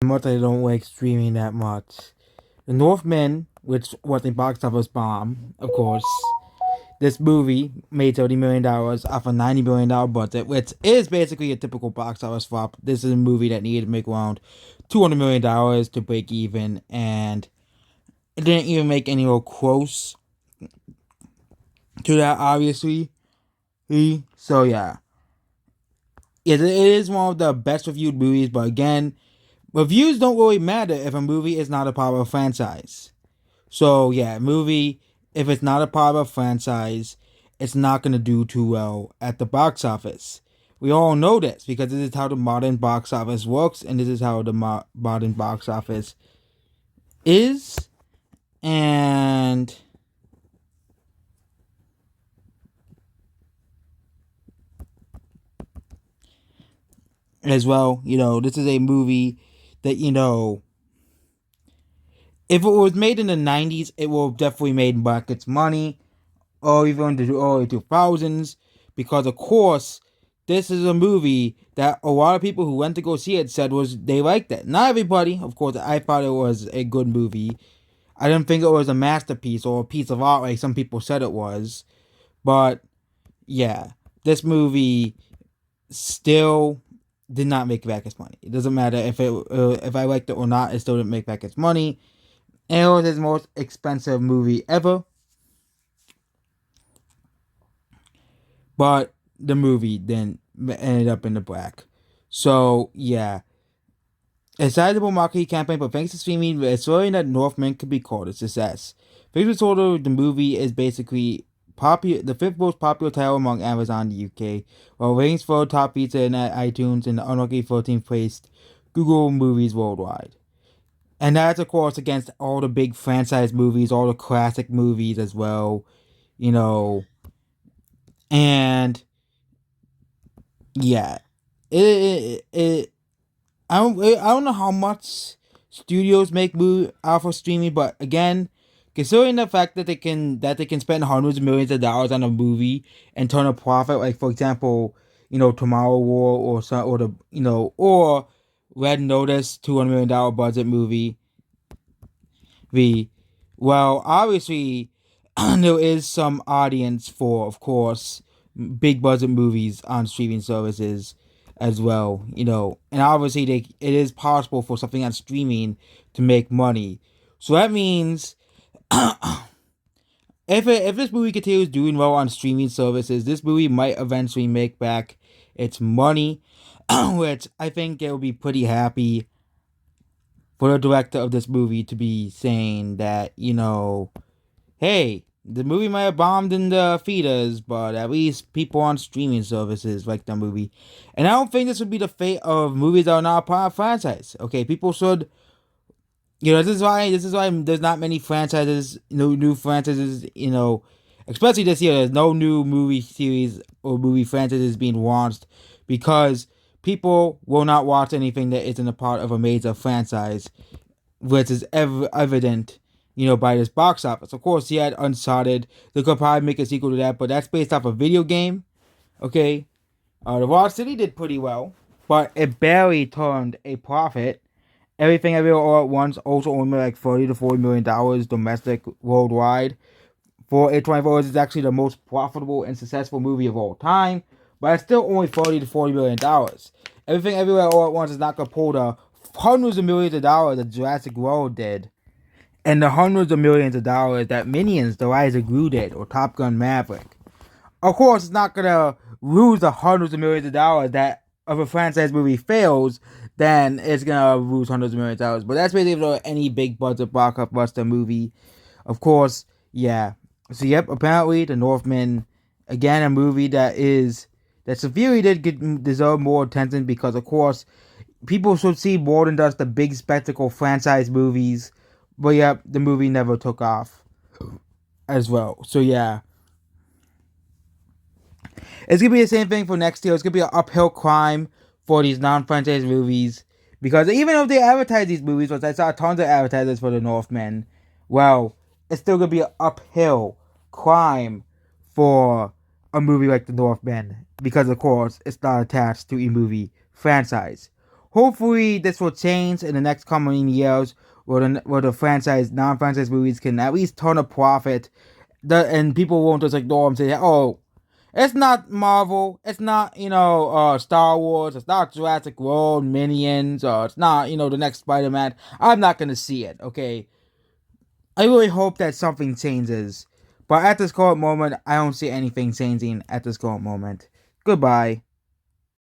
Much I don't like streaming that much. The Northman, which was a box office bomb, of course. This movie made $30 million off a $90 million budget, which is basically a typical box office flop. This is a movie that needed to make around $200 million to break even, and it didn't even make anywhere close to that, obviously. So yeah, it is one of the best reviewed movies, but again, reviews don't really matter if a movie is not a part of a franchise. So yeah, movie, if it's not a part of a franchise, it's not gonna do too well at the box office. We all know this because this is how the modern box office works, and this is how the modern box office is. And as well, this is a movie that, if it was made in the 90s, it will definitely made back its money, or even the early 2000s, because of course, this is a movie that a lot of people who went to go see it said was they liked it. Not everybody, of course. I thought it was a good movie. I didn't think it was a masterpiece or a piece of art like some people said it was. But yeah, this movie still did not make back its money. It doesn't matter if I liked it or not. It still didn't make back its money. And it was his most expensive movie ever. But the movie then ended up in the black. So yeah, a sizable marketing campaign, but thanks to streaming, it's showing that Northman could be called a success. Favorite total, the movie is basically the fifth most popular title among Amazon in the UK, while ratings for top pizza in iTunes and the unlucky 14th place Google movies worldwide. And that's of course against all the big franchise movies, all the classic movies as well, you know, and yeah, it I don't know how much studios make movie off of streaming, but again, considering the fact that they can spend hundreds of millions of dollars on a movie and turn a profit, like for example, Tomorrow War or some or the or Red Notice, $200 million budget movie. The well, obviously, there is some audience for, of course, big budget movies on streaming services as well, and obviously it is possible for something on streaming to make money. So that means if this movie continues doing well on streaming services, this movie might eventually make back its money, which I think it will be pretty happy for the director of this movie to be saying that, hey, the movie might have bombed in the theaters, but at least people on streaming services like the movie. And I don't think this would be the fate of movies that are not part of franchise. Okay, people should, this is why there's not many franchises, no new franchises, especially this year. There's no new movie series or movie franchises being launched because people will not watch anything that isn't a part of a major franchise, which is evident, by this box office. Of course, he had Uncharted. They could probably make a sequel to that, but that's based off a video game. Okay, The Lost City did pretty well, but it barely turned a profit. Everything Everywhere All at Once also only made like $30 to $40 million domestic worldwide. For A24, it's actually the most profitable and successful movie of all time, but it's still only $30 to $40 million. Everything Everywhere All at Once is not gonna pull the hundreds of millions of dollars that Jurassic World did, and the hundreds of millions of dollars that Minions: The Rise of Gru did, or Top Gun Maverick. Of course, it's not gonna lose the hundreds of millions of dollars that if a franchise movie fails, then it's gonna lose hundreds of millions of dollars. But that's basically for any big budget blockbuster movie. Of course, yeah. So yep, apparently the Northman, again, a movie that severely did deserve more attention because of course people should see more than just the big spectacle franchise movies. But yep, the movie never took off as well. So yeah, it's gonna be the same thing for next year. It's gonna be an uphill climb for these non-franchise movies because even if they advertise these movies, which I saw tons of advertisers for the Northman, well, it's still gonna be an uphill climb for a movie like the Northman because, of course, it's not attached to a movie franchise. hopefully this will change in the next coming years, where the franchise, non-franchise movies can at least turn a profit. And people won't just ignore them and say, oh, it's not Marvel, it's not, Star Wars, it's not Jurassic World, Minions, or it's not, the next Spider-Man. I'm not gonna see it, okay? I really hope that something changes. But at this current moment, I don't see anything changing at this current moment. Goodbye.